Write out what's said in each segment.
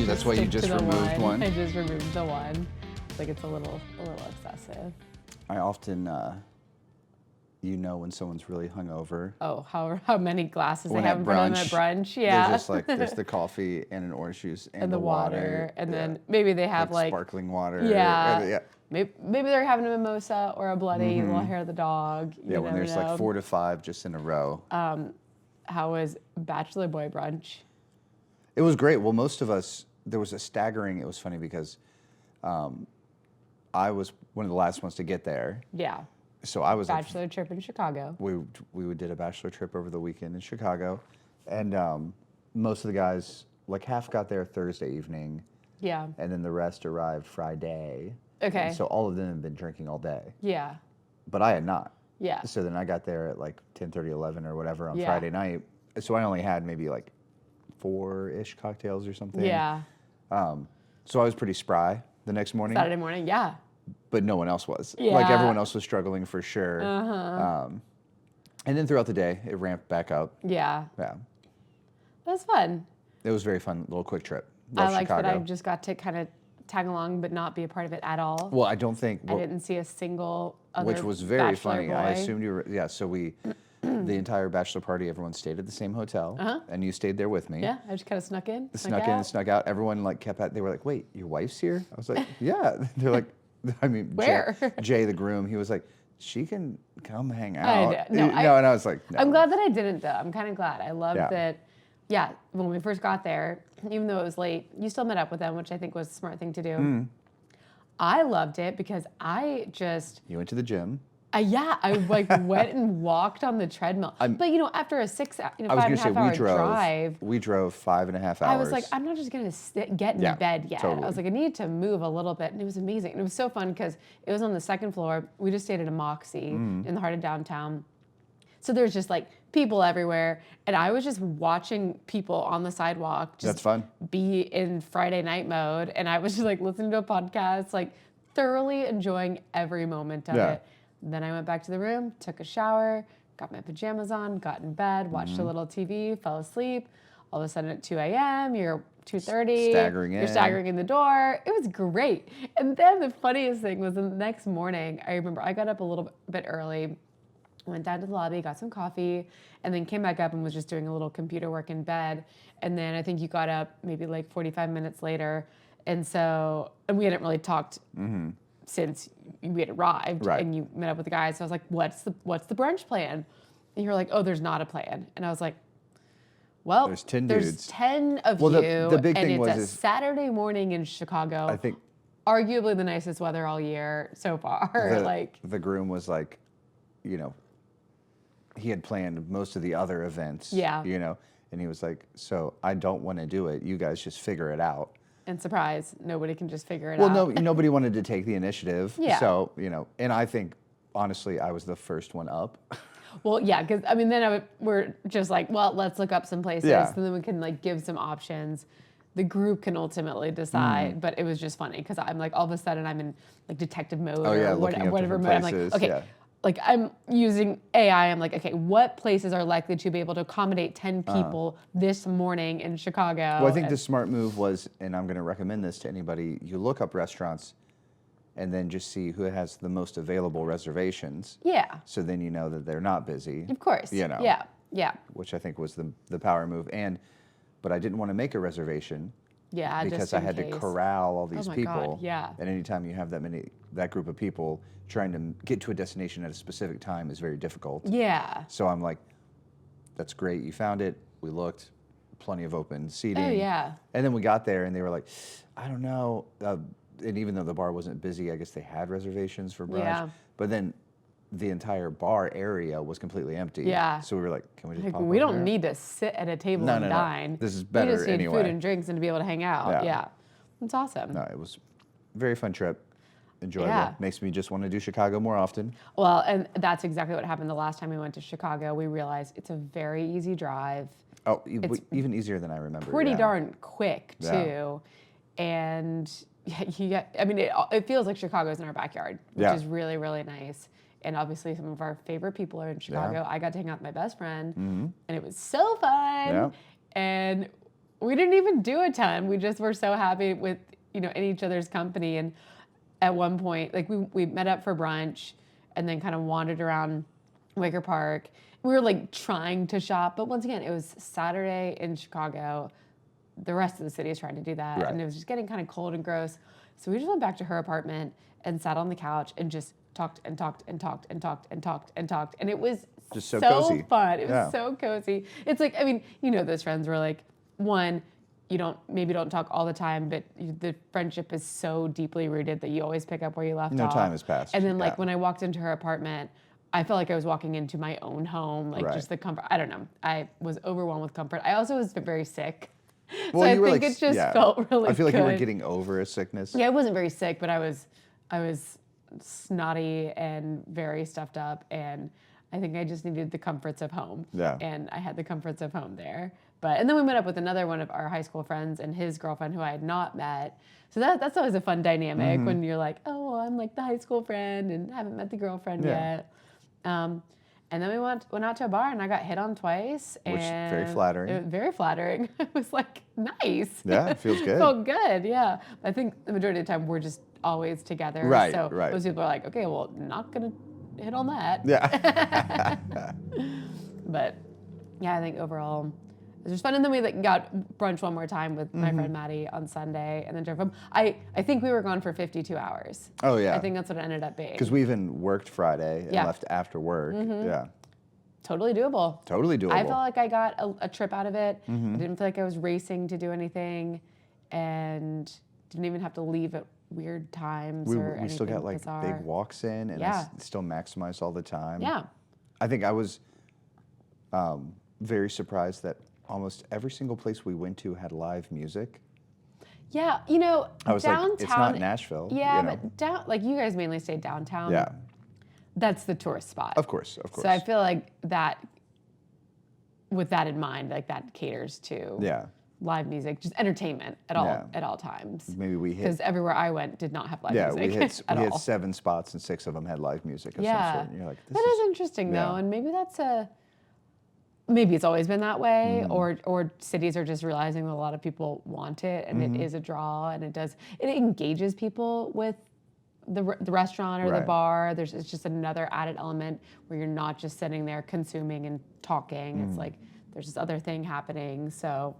That's why you stick just to the removed one? I just removed the one. Like it's a little excessive. I often, when someone's really hungover. Oh, how many glasses When they have at in front of them at brunch? Yeah. They're just like, there's the coffee and an orange juice and the water. And then maybe they have like sparkling water. Yeah. Maybe they're having a mimosa or a bloody little hair of the dog. Yeah, when there's like 4 to 5 just in a row. How was bachelor boy brunch? It was great. Well, most of us, it was funny because I was one of the last ones to get there. Yeah. So I was bachelor trip in Chicago. We did a bachelor trip over the weekend in Chicago, and most of the guys, like half got there Thursday evening. Yeah. And then the rest arrived Friday. Okay. And so all of them have been drinking all day. Yeah. But I had not. Yeah. So then I got there at like 10:30, 11 or whatever on Friday night. So I only had maybe like 4-ish cocktails or something. Yeah. So I was pretty spry the next morning. Saturday morning, yeah. But no one else was. Yeah. Like everyone else was struggling for sure. And then throughout the day, it ramped back up. Yeah. Yeah. That was fun. It was a very fun little quick trip. I liked that I just got to kind of tag along but not be a part of it at all. Well, I don't think... I didn't see a single other which was very bachelor funny. boy. I assumed you were... Yeah, so the entire bachelor party, everyone stayed at the same hotel. And you stayed there with me. Yeah, I just kind of snuck in. Snuck in and snuck out. Everyone like kept at... They were like, wait, your wife's here? I was like, yeah. They're like... I mean, where? Jay, the groom, he was like, she can come hang out. And I was like, no. I'm glad that I didn't, though. I'm kind of glad. I loved that, when we first got there, even though it was late, you still met up with them, which I think was a smart thing to do. I loved it because I just... You went to the gym. I like went and walked on the treadmill. But after a 5.5 hour drive, we drove 5.5 hours. I was like, I'm not just gonna get in bed yet. Totally. I was like, I need to move a little bit, and it was amazing. And it was so fun because it was on the second floor. We just stayed at a Moxie in the heart of downtown. So there's just like people everywhere, and I was just watching people on the sidewalk. Just That's fun. Be in Friday night mode, and I was just like listening to a podcast, like thoroughly enjoying every moment of it. Then I went back to the room, took a shower, got my pajamas on, got in bed, watched a little TV, fell asleep. All of a sudden at 2 a.m., you're 2:30. You're staggering in the door. It was great. And then the funniest thing was the next morning, I remember I got up a little bit early, went down to the lobby, got some coffee, and then came back up and was just doing a little computer work in bed. And then I think you got up maybe like 45 minutes later. And we hadn't really talked since we had arrived, and you met up with the guys. So I was like, what's the brunch plan? And you were like, oh, there's not a plan. And I was like, well, there's 10 there's dudes. 10 of you, the big and thing it's a Saturday morning in Chicago. I think arguably the nicest weather all year so far. The groom was like, he had planned most of the other events. Yeah. And he was like, so I don't want to do it. You guys just figure it out. And surprise, nobody can just figure it Well, out. no, nobody wanted to take the initiative. Yeah. So, and I think, honestly, I was the first one up. Well, yeah, because, then we're just like, well, let's look up some places, and then we can, like, give some options. The group can ultimately decide, but it was just funny, because I'm like, all of a sudden, I'm in, like, detective mode or whatever mode. I'm like, okay, like, I'm using AI. I'm like, okay, what places are likely to be able to accommodate 10 people this morning in Chicago? Well, I think the smart move was, and I'm going to recommend this to anybody, you look up restaurants and then just see who has the most available reservations. Yeah. So then you know that they're not busy. Of course. Yeah. Which I think was the power move. But I didn't want to make a reservation. Yeah, because I had to corral all these people. God, yeah. And anytime you have that group of people, trying to get to a destination at a specific time is very difficult. Yeah. So I'm like, that's great. You found it. We looked, plenty of open seating. Oh, yeah. And then we got there and they were like, I don't know. And even though the bar wasn't busy, I guess they had reservations for brunch. Yeah. But then the entire bar area was completely empty. Yeah. So we were like, can we just pop we over don't there? need to sit at a table and dine. This is better We just need anyway. food and drinks and to be able to hang out. Yeah. It's awesome. No, it was a very fun trip. Enjoyable. Yeah. Makes me just want to do Chicago more often. Well, and that's exactly what happened the last time we went to Chicago. We realized it's a very easy drive. Oh, even easier than I remember. Pretty darn quick, too. Yeah. And it feels like Chicago's in our backyard, which is really, really nice. And obviously some of our favorite people are in Chicago. I got to hang out with my best friend, and it was so fun. Yeah. And we didn't even do a ton. We just were so happy with, in each other's company. And at one point, like we met up for brunch and then kind of wandered around Waker Park. We were like trying to shop, but once again, it was Saturday in Chicago. The rest of the city is trying to do that. Right. And it was just getting kind of cold and gross. So we just went back to her apartment and sat on the couch and just talked and talked and talked and talked and talked and talked. And it was just so cozy. fun. It was so cozy. It's like, I mean, those friends were like, one, you don't talk all the time, but the friendship is so deeply rooted that you always pick up where you left off. No time has passed. And then like when I walked into her apartment, I felt like I was walking into my own home, like just the comfort. I don't know. I was overwhelmed with comfort. I also was very sick. Well, so I think it just felt really good. I feel like you were getting over a sickness. Yeah, I wasn't very sick, but I was snotty and very stuffed up, and I think I just needed the comforts of home. Yeah. And I had the comforts of home there. And then we met up with another one of our high school friends and his girlfriend who I had not met. So that's always a fun dynamic when you're like, oh, well, I'm like the high school friend and haven't met the girlfriend yet. And then we went out to a bar and I got hit on twice. Which and very flattering. It was very flattering. It was like, nice. Yeah, it feels good. Felt good, yeah. I think the majority of the time we're just always together. Right, so right. those people are like, okay, well, not going to hit on that. Yeah. But yeah, I think overall it was just fun. And then we got brunch one more time with my friend Maddie on Sunday and then drove home. I think we were gone for 52 hours. Oh, yeah. I think that's what it ended up being. Because we even worked Friday and left after work. Yeah. Totally doable. Totally doable. I felt like I got a trip out of it. I didn't feel like I was racing to do anything and didn't even have to leave at weird times or anything we still got like bizarre. big walks in and it's still maximized all the time. Yeah. I think I was very surprised that almost every single place we went to had live music. Yeah, I was downtown. like, it's not Nashville. Yeah, but you guys mainly stayed downtown. Yeah. That's the tourist spot. Of course. So I feel like that, with that in mind, like that caters to live music, just entertainment at all times. Maybe we hit. Because everywhere I went did not have live music. We hit at all. 7 spots and 6 of them had live music of some sort. And you're like, that is interesting though, and maybe maybe it's always been that way, or cities are just realizing that a lot of people want it, and it is a draw, and it engages people with the restaurant or the bar. It's just another added element where you're not just sitting there consuming and talking. It's like there's this other thing happening. So,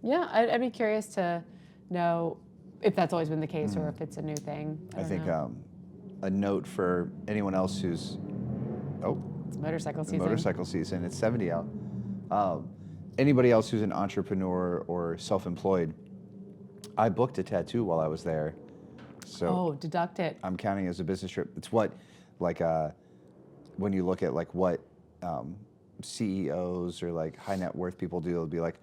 yeah, I'd be curious to know if that's always been the case or if it's a new thing. I think a note for anyone else who's it's motorcycle season. Motorcycle season. It's 70 out. Anybody else who's an entrepreneur or self-employed, I booked a tattoo while I was there. So deduct it. I'm counting as a business trip. It's what, like, when you look at like what CEOs or like high net worth people do, they'll be like,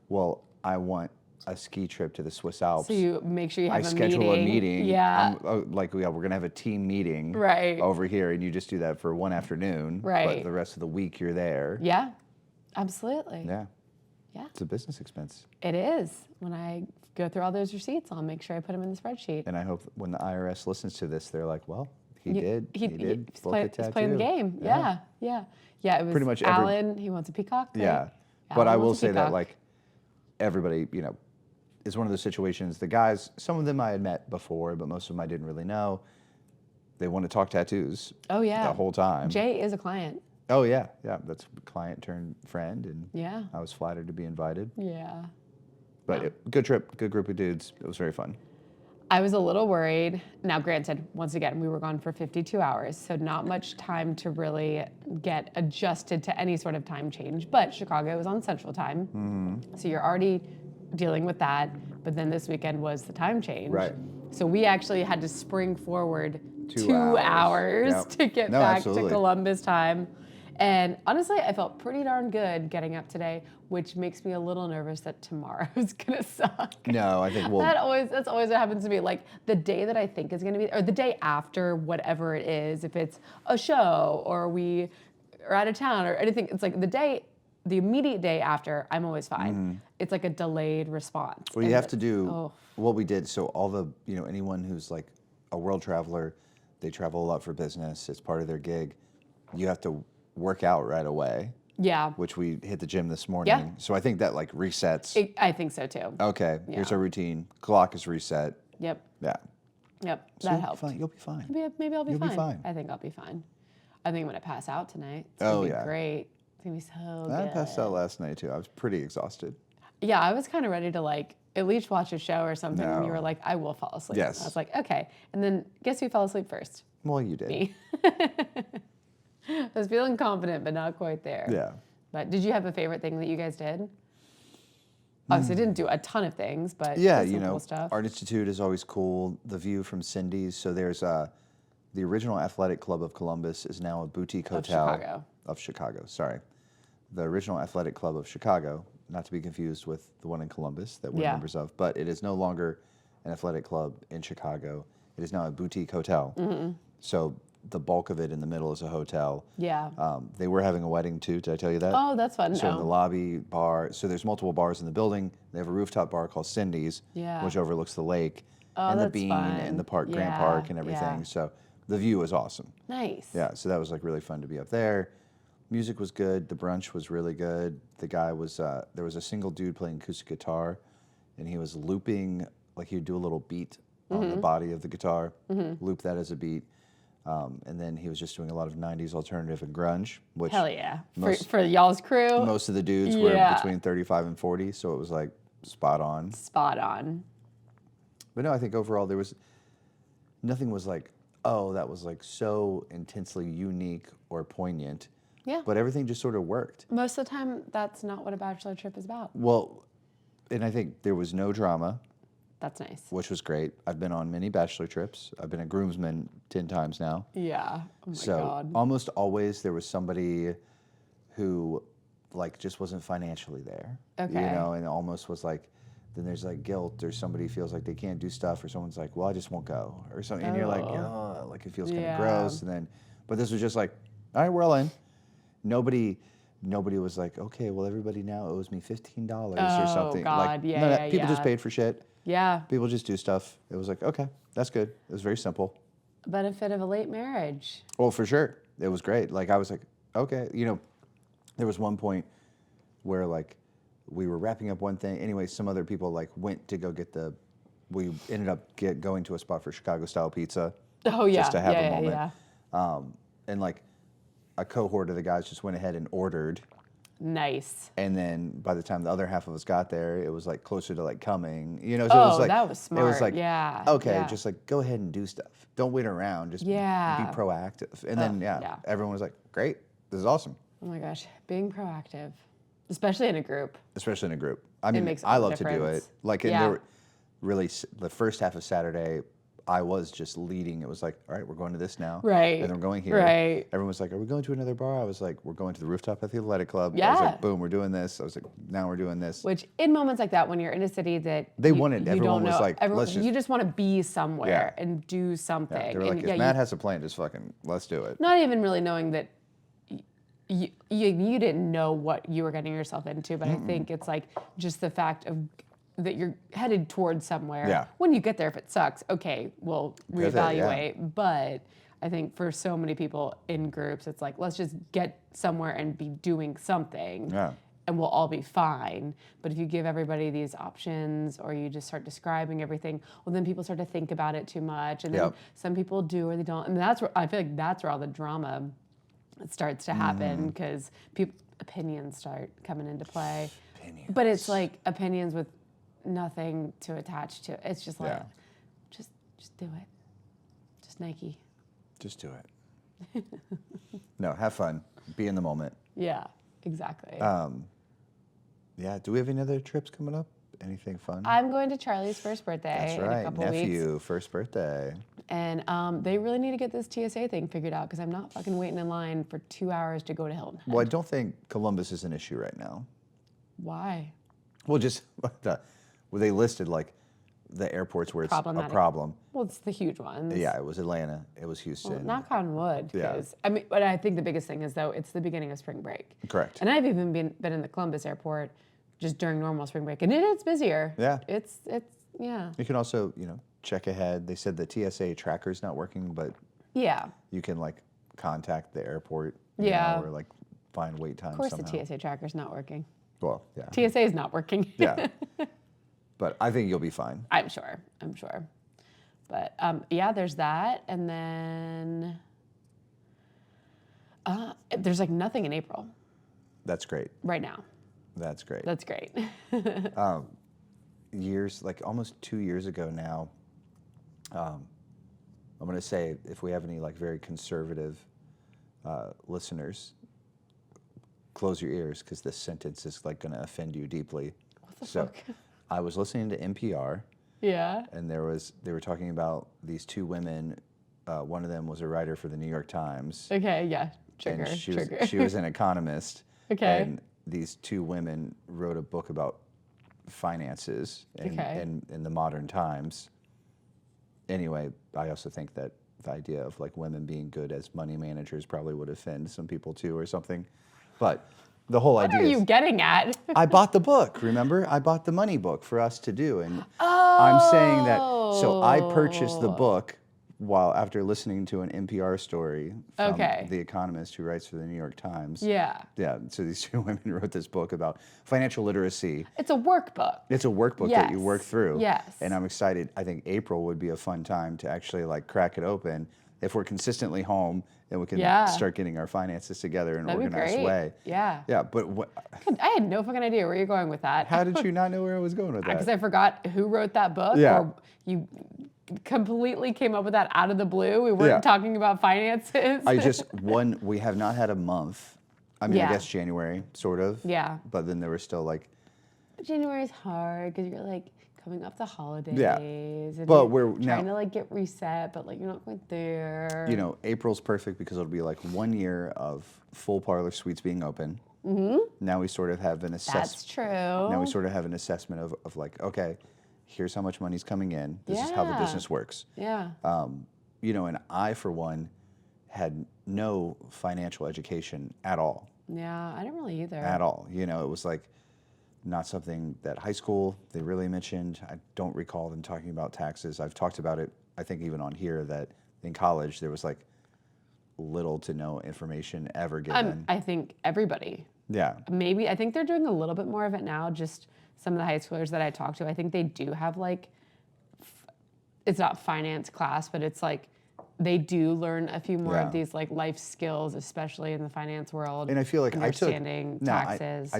well, I want a ski trip to the Swiss Alps. So you make sure you have I schedule a meeting. Yeah. We're going to have a team meeting right. over here, and you just do that for one afternoon. Right. But the rest of the week you're there. Yeah, absolutely. Yeah. Yeah. It's a business expense. It is. When I go through all those receipts, I'll make sure I put them in the spreadsheet. And I hope when the IRS listens to this, they're like, well, he did book a tattoo. He's playing the game. Yeah. It was pretty much Alan, he wants a peacock. Right? Yeah. But I will say that, like, everybody, is one of those situations. The guys, some of them I had met before, but most of them I didn't really know. They want to talk tattoos. Oh, yeah. The whole time. Jay is a client. Oh, yeah. Yeah. That's client turned friend. And yeah. I was flattered to be invited. Yeah. But good trip, good group of dudes. It was very fun. I was a little worried. Now, granted, once again, we were gone for 52 hours, so not much time to really get adjusted to any sort of time change. But Chicago was on Central Time, so you're already dealing with that. But then this weekend was the time change. Right. So we actually had to spring forward 2 hours Yep. to get back to Columbus time. And honestly, I felt pretty darn good getting up today, which makes me a little nervous that tomorrow's gonna suck. No, I think that's always what happens to me. Like the day that I think is gonna be, or the day after, whatever it is, if it's a show or we are out of town or anything, it's like the immediate day after, I'm always fine. It's like a delayed response. Well, you have to do what we did. So all the, anyone who's like a world traveler, they travel a lot for business. It's part of their gig. You have to work out right away. Yeah. which we hit the gym this morning. Yeah. So I think that like resets. I think so too. Okay, here's Yeah. our routine. Clock is reset. Yep. Yeah. Yep. So That you'll be helped. fine. You'll be fine. Maybe I'll be You'll fine. be fine. I think I'll be fine. I think I'm gonna pass out tonight. It's Oh, gonna be yeah. great. It's gonna be so I good. passed out last night too. I was pretty exhausted. Yeah, I was kind of ready to like at least watch a show or something. And you No. were like, I will fall asleep. Yes. I was like, okay. And then guess who fell asleep first? Well, you did. Me. I was feeling confident, but not quite there. Yeah. But did you have a favorite thing that you guys did? Obviously, didn't do a ton of things, but Yeah, did you some know, cool stuff. Art Institute is always cool. The view from Cindy's. So there's the original Athletic Club of Columbus is now a boutique hotel Chicago. of Chicago. Sorry, the original Athletic Club of Chicago, not to be confused with the one in Columbus that we're Yeah. members of, but it is no longer an athletic club in Chicago. It is now a boutique hotel. Mm-hmm. So the bulk of it in the middle is a hotel. Yeah. They were having a wedding too. Did I tell you that? Oh, that's fun. So in No. the lobby bar, so there's multiple bars in the building. They have a rooftop bar called Cindy's, Yeah. which overlooks the lake Oh, and the that's Bean fun. and the park, Grant Yeah, Park and everything. yeah. So the view was awesome. Nice. Yeah, so that was like really fun to be up there. Music was good. The brunch was really good. The guy was there was a single dude playing acoustic guitar, and he was looping like he'd do a little beat on Mm-hmm. the body of the guitar, loop that as a beat. And then he was just doing a lot of 90s alternative and grunge, which Hell yeah. most- For y'all's crew, most of the dudes were Yeah. between 35 and 40, so it was like spot on. spot on. But no, I think overall there was nothing was like, oh, that was like so intensely unique or poignant. Yeah. But everything just sort of worked. Most of the time, that's not what a bachelor trip is about. Well, and I think there was no drama, That's nice. which was great. I've been on many bachelor trips. I've been a groomsman 10 times now. Yeah. Oh my So God. almost always there was somebody who like just wasn't financially there. Okay. You know, and it almost was like, then there's like guilt or somebody feels like they can't do stuff or someone's like, well, I just won't go or something. And you're like, Oh. oh, like it feels kind of Yeah. gross. And then, but this was just like, all right, we're all in. Nobody was like, okay, well, everybody now owes me $15 or Oh, something. God. Like, Yeah, no, yeah, people just yeah. paid for shit. Yeah. People just do stuff. It was like, okay, that's good. It was very simple. Benefit of a late marriage. Well, for sure. It was great. Like, I was like, okay. You know, there was one point where, like, we were wrapping up one thing. Anyway, some other people, like, went to go get we ended up going to a spot for Chicago-style pizza. Oh, yeah. Just to have yeah, a yeah, moment. yeah. And, like, a cohort of the guys just went ahead and ordered. Nice. And then by the time the other half of us got there, it was, like, closer to, like, coming. You know, so it was Oh, like... that was It was smart. like, Yeah, okay, yeah. just, like, go ahead and do stuff. Don't wait around. Just Yeah. be proactive. And then, yeah. everyone was like, great. This is awesome. Oh my gosh. Being proactive, especially in a group. Especially in a group. I mean, makes I all the love to do it. difference. Like, and Yeah. there were really, the first half of Saturday, I was just leading. It was like, all right, we're going to this now. Right. And then we're going here. Right. Everyone was like, are we going to another bar? I was like, we're going to the rooftop at the athletic club. I was Yeah. like, boom, we're doing this. I was like, now we're doing this. Which in moments like that, when you're in a city that They you, wanted- you everyone don't was know, like, let's just- you just want to be somewhere Yeah. and do something. Yeah, they were and like, if Matt has a plan, just fucking, let's do it. not even really knowing that you didn't know what you were getting yourself into, but I think it's like just the fact of that you're headed towards somewhere. Yeah. When you get there, if it sucks, okay, we'll Get there, yeah. reevaluate. But I think for so many people in groups, it's like, let's just get somewhere and be doing something. Yeah. And we'll all be fine. But if you give everybody these options or you just start describing everything, well, then people start to think about it too much. And then Yep. some people do or they don't. And that's where I feel like that's where all the drama starts to happen because opinions start coming into play. Opinions. But it's like opinions with nothing to attach to. It's just like, Yeah. just do it. Just Nike. Just do it. No, have fun. Be in the moment. Yeah, exactly. Yeah. Do we have any other trips coming up? Anything fun? I'm going to Charlie's first birthday That's in a right. couple weeks. Nephew, first birthday. And they really need to get this TSA thing figured out because I'm not fucking waiting in line for 2 hours to go to Hilton Head. Well, I don't think Columbus is an issue right now. Why? Well, just well, they listed like the airports where it's Problematic. a problem. Well, it's the huge ones. Yeah, it was Atlanta. It was Houston. Well, knock on wood. Yeah. 'Cause- I mean, but I think the biggest thing is though it's the beginning of spring break. Correct. And I've even been in the Columbus airport just during normal spring break, and it's busier. Yeah. It's yeah. You can also, check ahead. They said the TSA tracker's not working, but Yeah. you can like contact the airport. Yeah. Or like find wait times Of course, somehow. the TSA tracker's not working. Well, yeah. TSA is not working. Yeah. But I think you'll be fine. I'm sure. But yeah, there's that. And then there's like nothing in April That's great. right now. That's great. That's great. Years, like almost 2 years ago now, I'm going to say if we have any like very conservative listeners, close your ears because this sentence is like going to offend you deeply. What the So fuck? I was listening to NPR Yeah. and they were talking about these two women. One of them was a writer for the New York Times. Okay. Yeah. Trigger. And Trigger. she was an economist. Okay. And these two women wrote a book about finances in the modern times. Anyway, I also think that the idea of like women being good as money managers probably would offend some people too or something. But the whole What idea are you is getting at? I bought the book, remember? I bought the money book for us to do. And I'm saying that, so I purchased the book while after listening to an NPR story from the economist who writes for the New York Times. Yeah. Yeah, so these two women wrote this book about financial literacy. It's a workbook. It's a workbook that you work through. Yes. And I'm excited. I think April would be a fun time to actually like crack it open. If we're consistently home, then we can start getting our finances together in an organized way. Yeah. Yeah, but I had no fucking idea where you're going with that. how did you not know where I was going with that? Because I forgot who wrote that book. Yeah. Or you completely came up with that out of the blue. We weren't talking about finances. We have not had a month. I mean, I guess January, sort of. Yeah. But then there were still like. January's hard because you're like coming off the holidays. Yeah. And But you're we're trying now, to like get reset, but like you're not quite there. you know, April's perfect because it'll be like 1 year of full parlor suites being open. Now we sort of have an assessment. That's true. Now we sort of have an assessment of like, okay, here's how much money's coming in. This is how the business works. Yeah. You know, and I, for one, had no financial education at all. Yeah, I didn't really either. At all. You know, it was like not something that high school they really mentioned. I don't recall them talking about taxes. I've talked about it, I think even on here, that in college there was like little to no information ever given. I think everybody. Yeah. Maybe, I think they're doing a little bit more of it now. Just some of the high schoolers that I talk to, I think they do have like, it's not finance class, but it's like, they do learn a few more of these like life skills, especially in the finance world. And I feel like understanding taxes. I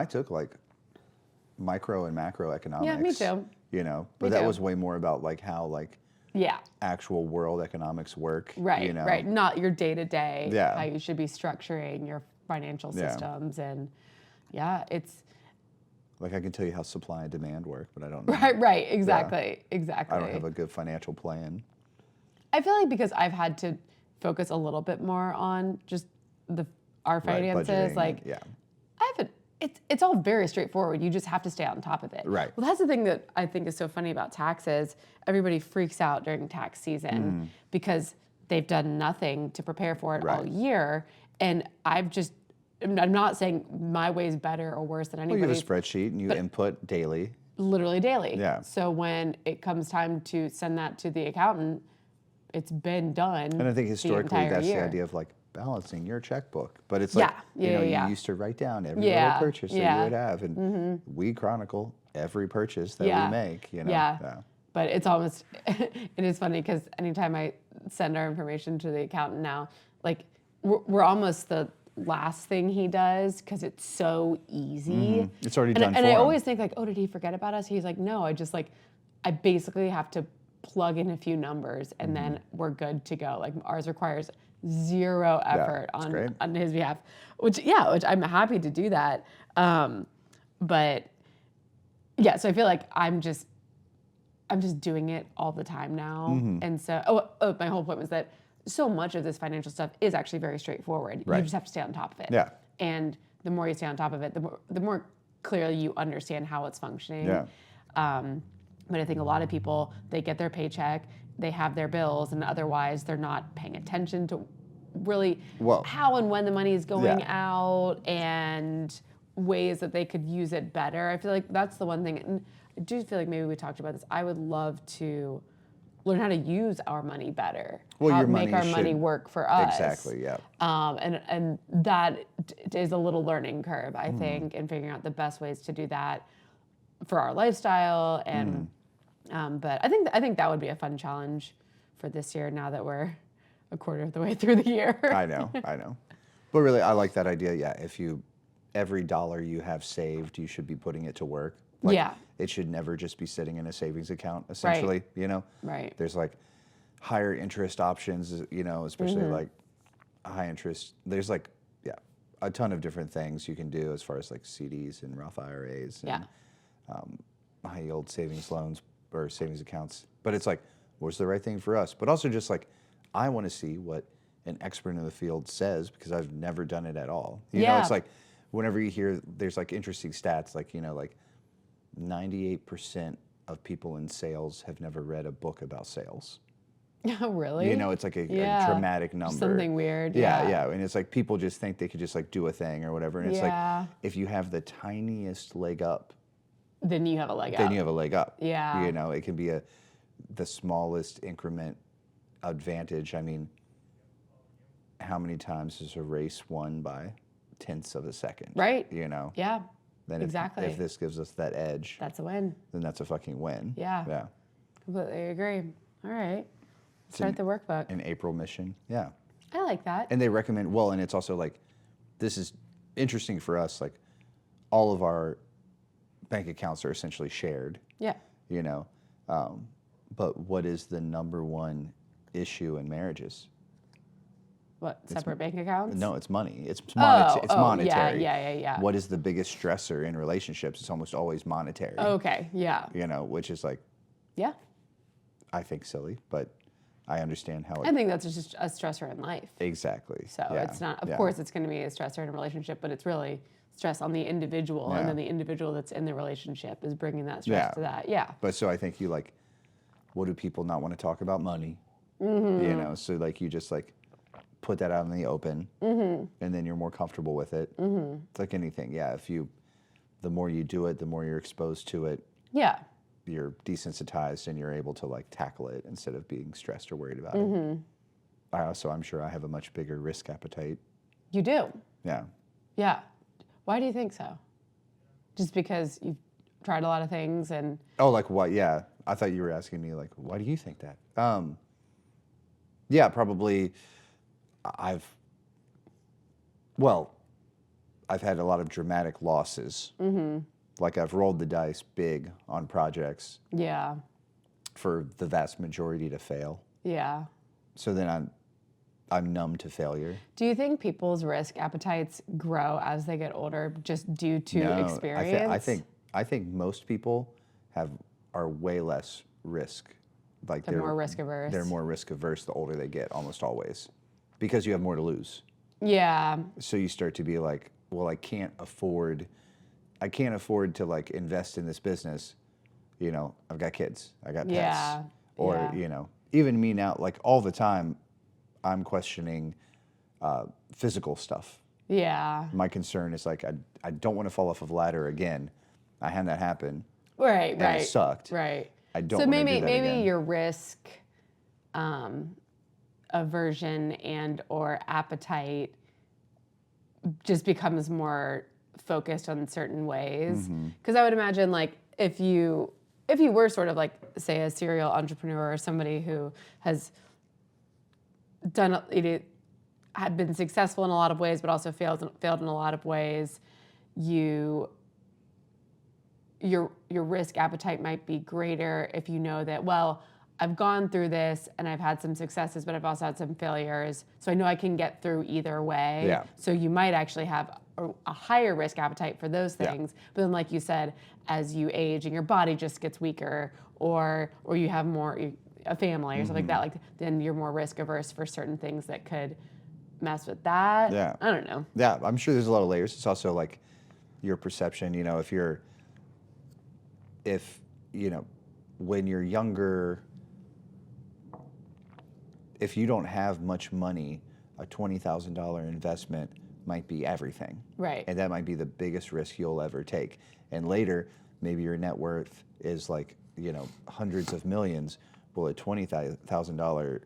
took like micro and macroeconomics. Yeah, me too. You know, but that was way more about like how like actual world economics work. Right, you know? right. Not your day to day. Yeah. How you should be structuring your financial systems, and it's like I can tell you how supply and demand work, but I don't know. right. Exactly. I don't have a good financial plan. I feel like because I've had to focus a little bit more on just our finances, budgeting, like I haven't. It's all very straightforward. You just have to stay on top of it. Right. Well, that's the thing that I think is so funny about taxes. Everybody freaks out during tax season because they've done nothing to prepare for it all year. And I'm not saying my way is better or worse than anybody's. Well, you have a spreadsheet and you input daily. Literally daily. Yeah. So when it comes time to send that to the accountant, it's been done. And I think historically the that's year. the idea of like balancing your checkbook. But it's like, you used to write down every little purchase that you would have. And we chronicle every purchase that we make, you know. Yeah. But it's almost, it is funny because anytime I send our information to the accountant now, like we're almost the last thing he does because it's so easy. It's already done for And him. I always think like, oh, did he forget about us? He's like, no, I basically have to plug in a few numbers and then we're good to go. Like ours requires zero effort on his behalf, which I'm happy to do that. But yeah, so I feel like I'm just doing it all the time now. And so, my whole point was that so much of this financial stuff is actually very straightforward. Right. You just have to stay on top of it. Yeah. And the more you stay on top of it, the more clearly you understand how it's functioning. Yeah. But I think a lot of people, they get their paycheck, they have their bills, and otherwise they're not paying attention to really how and when the money is going out and ways that they could use it better. I feel like that's the one thing, and I do feel like maybe we talked about this. I would love to learn how to use our money better. Well, how your make money our money should- work for us. Exactly, yeah. And that is a little learning curve, I Mm-hmm. think, in figuring out the best ways to do that for our lifestyle. And but I think that would be a fun challenge for this year. Now that we're a quarter of the way through the year. I know. But really, I like that idea. Yeah, every dollar you have saved, you should be putting it to work. Like, Yeah. It should never just be sitting in a savings account, essentially, you know? Right. There's like higher interest options, you know, especially like high interest. There's like, yeah, a ton of different things you can do as far as like CDs and Roth IRAs and high yield savings loans or savings accounts. But it's like, what's the right thing for us? But also just like, I want to see what an expert in the field says because I've never done it at all. You know, it's like whenever you hear there's like interesting stats, like, you know, like 98% of people in sales have never read a book about sales. Oh, really? You know, it's like a dramatic number. Something weird. Yeah. And it's like people just think they could just like do a thing or whatever. And it's Yeah. like if you have the tiniest leg up, Then you have a leg up. then you have a leg up. Yeah. You know, it can be the smallest increment advantage. I mean, how many times is a race won by tenths of a second? Right. You know? Yeah. Then exactly. If this gives us that edge, That's a win. then that's a fucking win. Yeah. Yeah. Completely agree. All right. Start the workbook. An April mission. Yeah. I like that. And they recommend, well, and it's also like, this is interesting for us, like all of our bank accounts are essentially shared, Yeah. you know, but what is the number one issue in marriages? What, separate bank accounts? No, it's money. It's Oh, monetary. Yeah. What is the biggest stressor in relationships? It's almost always monetary. Okay, yeah. You know, which is like, Yeah. I think silly, but I understand how I it. think that's just a stressor in life. Exactly. So yeah, it's not, of yeah. course, it's going to be a stressor in a relationship, but it's really stress on the individual. And Yeah. then the individual that's in the relationship is bringing that stress Yeah. to that. Yeah. But so I think you like, what do people not want to talk about? Money. Mm-hmm. You know, so like you just like put that out in the open, and then you're more comfortable with it. It's like anything. Yeah, the more you do it, the more you're exposed to it. Yeah. You're desensitized and you're able to like tackle it instead of being stressed or worried about it. I'm sure I have a much bigger risk appetite. You do. Yeah. Yeah. Why do you think so? Just because you've tried a lot of things and. Oh, like what? Yeah. I thought you were asking me like, why do you think that? Yeah, probably I've had a lot of dramatic losses. Like I've rolled the dice big on projects Yeah. for the vast majority to fail. Yeah. So then I'm numb to failure. Do you think people's risk appetites grow as they get older just due to experience? I think most people are way less risk. Like They're more risk averse. They're more risk averse the older they get, almost always, because you have more to lose. Yeah. So you start to be like, well, I can't afford to like invest in this business. You know, I've got kids, I got pets, Yeah. or Yeah. you know, even me now, like all the time, I'm questioning physical stuff. Yeah. My concern is like I don't want to fall off of a ladder again. I had that happen. Right. And Right. it sucked. Right. I don't So want to maybe do that again. your risk aversion and or appetite just becomes more focused on certain ways. Because I would imagine like if you were sort of like say a serial entrepreneur or somebody who has had been successful in a lot of ways but also failed in a lot of ways, your risk appetite might be greater if you know that, well, I've gone through this and I've had some successes, but I've also had some failures. So I know I can get through either way. Yeah. So you might actually have a higher risk appetite for those Yeah. things. But then like you said, as you age and your body just gets weaker or you have a family or something like that, like then you're more risk averse for certain things that could mess with that. Yeah. I don't know. Yeah, I'm sure there's a lot of layers. It's also like your perception, you know, when you're younger, if you don't have much money, a $20,000 investment might be everything. Right. And that might be the biggest risk you'll ever take. And later, maybe your net worth is like, you know, hundreds of millions. well, a $20,000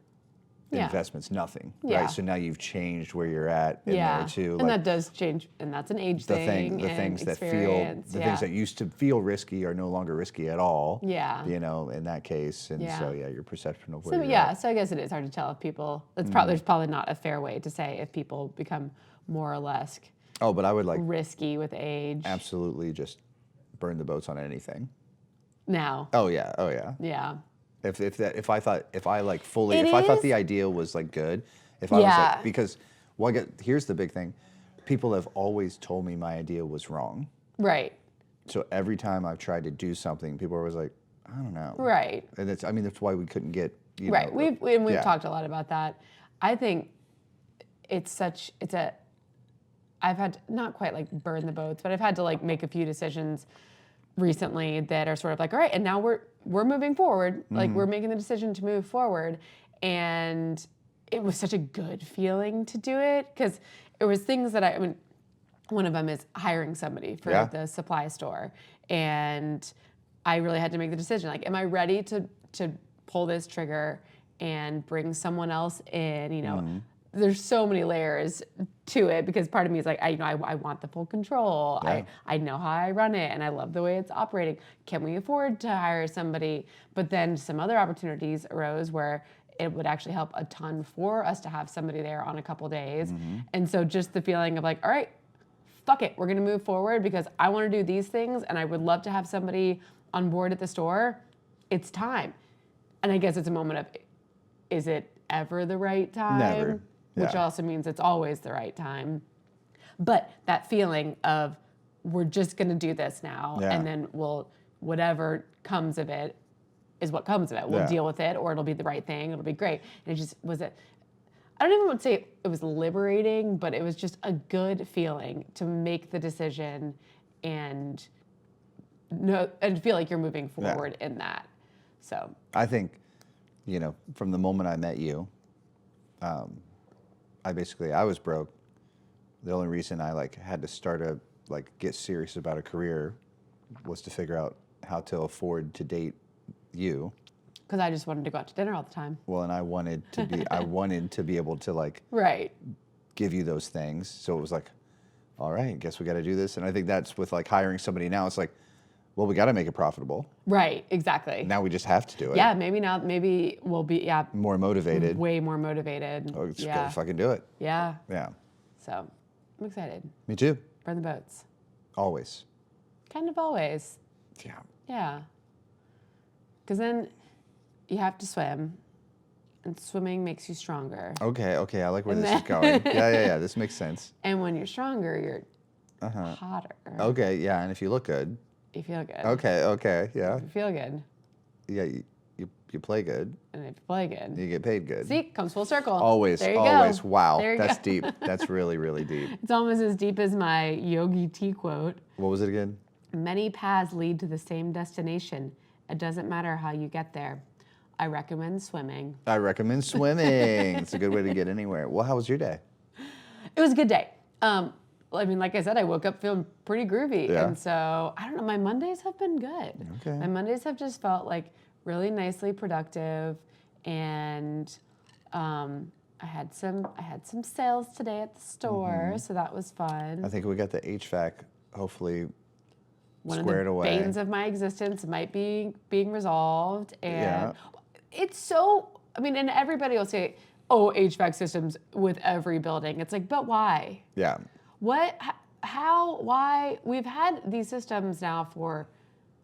Yeah. investment's nothing, Yeah. right? So now you've changed where you're at in there too. And that does change, and that's an age thing. The and things that experience. things that used to feel risky are no longer risky at all. Yeah. You know, in that case, and so your perception of where So you're yeah, at. so I guess it is hard to tell if people. There's probably not a fair way to say if people become more or less Oh, but I would like risky with age. absolutely just burn the boats on anything. Now. Oh yeah, oh yeah. Yeah. If I thought It I thought is- the idea was like good, if I was Yeah. like, because here's the big thing, people have always told me my idea was wrong. Right. So every time I've tried to do something, people are always like, I don't know. Right. And that's why we couldn't get Right. We've yeah. talked a lot about that. I think I've had to not quite like burn the boats, but I've had to like make a few decisions recently that are sort of like, all right, and now we're moving forward. Like we're making the decision to move forward. And it was such a good feeling to do it because it was things that I mean, one of them is hiring somebody for the supply store. And I really had to make the decision, like, am I ready to pull this trigger and bring someone else in? You know, there's so many layers to it because part of me is like, I want the full control. Yeah. I know how I run it and I love the way it's operating. Can we afford to hire somebody? But then some other opportunities arose where it would actually help a ton for us to have somebody there on a couple days. And so just the feeling of like, all right, fuck it, we're gonna move forward because I wanna do these things and I would love to have somebody on board at the store. It's time. And I guess it's a moment of, is it ever the right time? Never. Which Yeah. also means it's always the right time. But that feeling of we're just gonna do this now and then whatever comes of it is what comes of it. We'll deal with it or it'll be the right thing, it'll be great. And it just I don't even want to say it was liberating, but it was just a good feeling to make the decision and feel like you're moving forward in that. So I think, from the moment I met you, I was broke. The only reason I had to start get serious about a career was to figure out how to afford to date you. because I just wanted to go out to dinner all the time. Well, and I wanted to be able to Right. give you those things. So it was like, all right, guess we got to do this. And I think that's with hiring somebody now. It's like, well, we got to make it profitable. Right. Exactly. Now we just have to do it. Yeah. Maybe we'll be More motivated. way more motivated. Oh, just go fucking do it. Yeah. Yeah. So I'm excited. Me too. Burn the boats. Always. Kind of always. Yeah. Yeah. Because then you have to swim, and swimming makes you stronger. Okay. I like where this is going. Yeah. This makes sense. And when you're stronger, you're hotter. Okay. Yeah. And if you look good. You feel good. Okay. Yeah. You feel good. Yeah. You play good. And if you play good. You get paid good. See, comes full circle. Always. There you Always. go. Wow. There you That's go. deep. That's really, really deep. It's almost as deep as my Yogi Tea quote. What was it again? Many paths lead to the same destination. It doesn't matter how you get there. I recommend swimming. I recommend swimming. It's a good way to get anywhere. Well, how was your day? It was a good day. Like I said, I woke up feeling pretty groovy. Yeah. And so, I don't know, my Mondays have been good. Okay. My Mondays have just felt really nicely productive. And I had some sales today at the store, so that was fun. I think we got the HVAC hopefully One squared of the away. banes of my existence might be being resolved. And Yeah. it's so, and everybody will say, oh, HVAC systems with every building. It's like, but why? Yeah. What, how, why? We've had these systems now for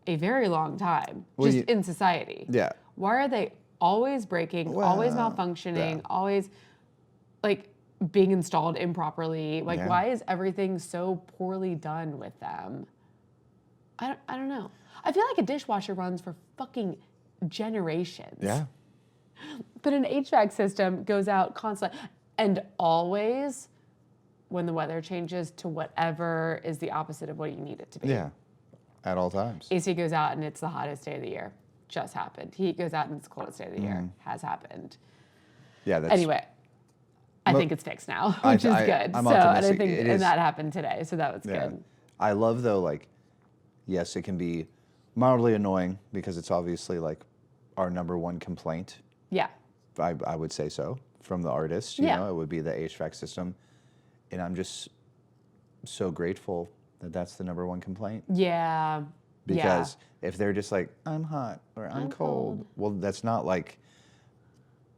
a very long time, Well, in society. Yeah. Why are they always breaking, always malfunctioning, always being installed improperly? Yeah. Why is everything so poorly done with them? I don't know. I feel like a dishwasher runs for fucking generations. Yeah. But an HVAC system goes out constantly and always when the weather changes to whatever is the opposite of what you need it to be. Yeah. At all times. AC goes out and it's the hottest day of the year. Just happened. Heat goes out and it's the coldest day of the year. Has happened. Yeah. That's, Anyway, I think it's fixed now, which is good. I'm so, and I optimistic. think It and is. that happened today, so that was Yeah. good. I love though, yes, it can be mildly annoying because it's obviously our number one complaint. Yeah. I would say so from the artists. You Yeah. know, it would be the HVAC system, and I'm just so grateful that that's the number one complaint. Yeah. Because if they're just like, I'm hot or I'm cold, well, that's not like.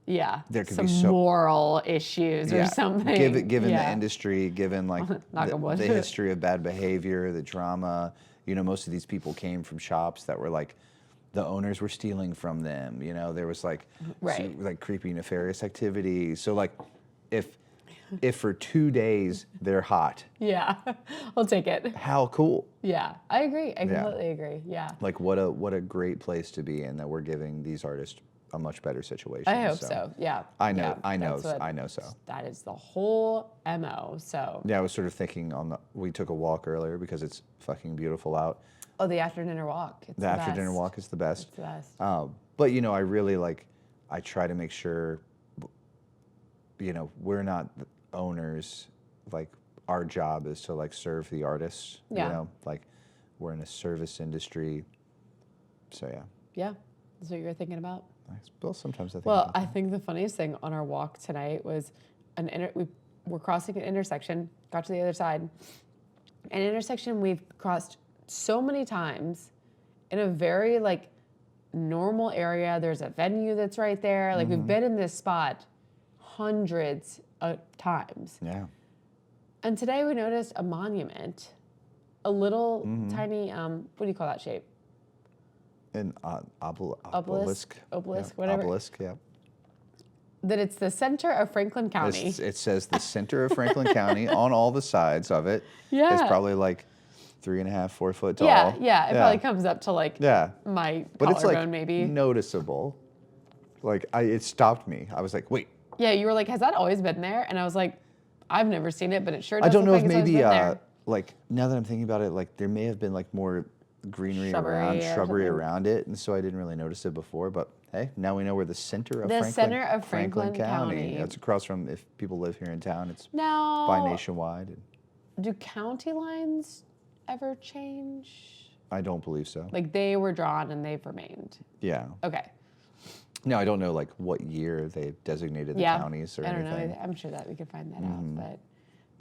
Yeah. There could some be so moral issues or something. Given the industry, given like Knock on wood. the history of bad behavior, the drama, you know, most of these people came from shops that were like, the owners were stealing from them. You know, there was like, like creepy, nefarious activity. So like, if for 2 days they're hot, yeah, I'll take it. how cool. Yeah, I agree. I completely agree. Yeah. Like what a great place to be in, that we're giving these artists a much better situation. I hope so. Yeah. I know. Yeah, I know so. That is the whole MO. So. Yeah, I was sort of thinking we took a walk earlier because it's fucking beautiful out. Oh, the after dinner walk. It's the after dinner walk is the best. It's the best. But you know, I really I try to make sure, you know, we're not the owners. Like our job is to like serve the artists. Yeah. You know, like we're in a service industry. So yeah. Yeah, that's what you were thinking about. Well, sometimes I think. Well, I think the funniest thing on our walk tonight was we were crossing an intersection, got to the other side. An intersection we've crossed so many times in a very like normal area. There's a venue that's right there. Like we've been in this spot hundreds of times. Yeah. And today we noticed a monument, a little tiny, what do you call that shape? An Obelisk, yeah, whatever. Obelisk, yeah. That it's the center of Franklin County. It says the center of Franklin County on all the sides of it. Yeah. It's probably like 3.5, 4 foot tall. Yeah. It probably comes up to like my but it's collarbone like maybe. Noticeable. Like it stopped me. I was like, wait. Yeah, you were like, has that always been there? And I was like, I've never seen it, but it sure does I don't know look if like it's maybe always been there. like now that I'm thinking about it, like there may have been like more greenery Shrubbery shrubbery around it, and so I didn't really notice it before. But hey, now we know we're the center of Franklin County. It's across from, if people live here in town, it's Now, by Nationwide. do county lines ever change? I don't believe so. Like they were drawn and they've remained. Yeah. Okay. No, I don't know like what year they designated the counties or I don't anything. know. I'm sure that we could find that out, but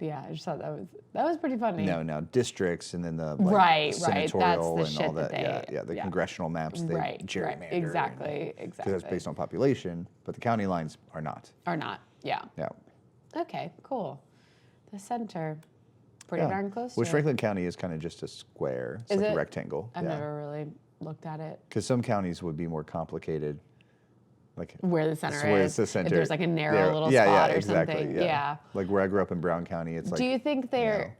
yeah, I just thought that was pretty funny. No, districts and then the right. senatorial That's the and all shit that. The congressional maps they gerrymander. Exactly. Because that's based on population, but the county lines are not. Are not. Yeah. Yeah. Okay. Cool. The center, pretty darn close. Which to Franklin County is kind of just a square. It's like a rectangle. I've never really looked at it. Because some counties would be more complicated. Like where the center is. Where's the center? If there's like a narrow little spot or something. Yeah. Like where I grew up in Brown County, it's like. Do you think the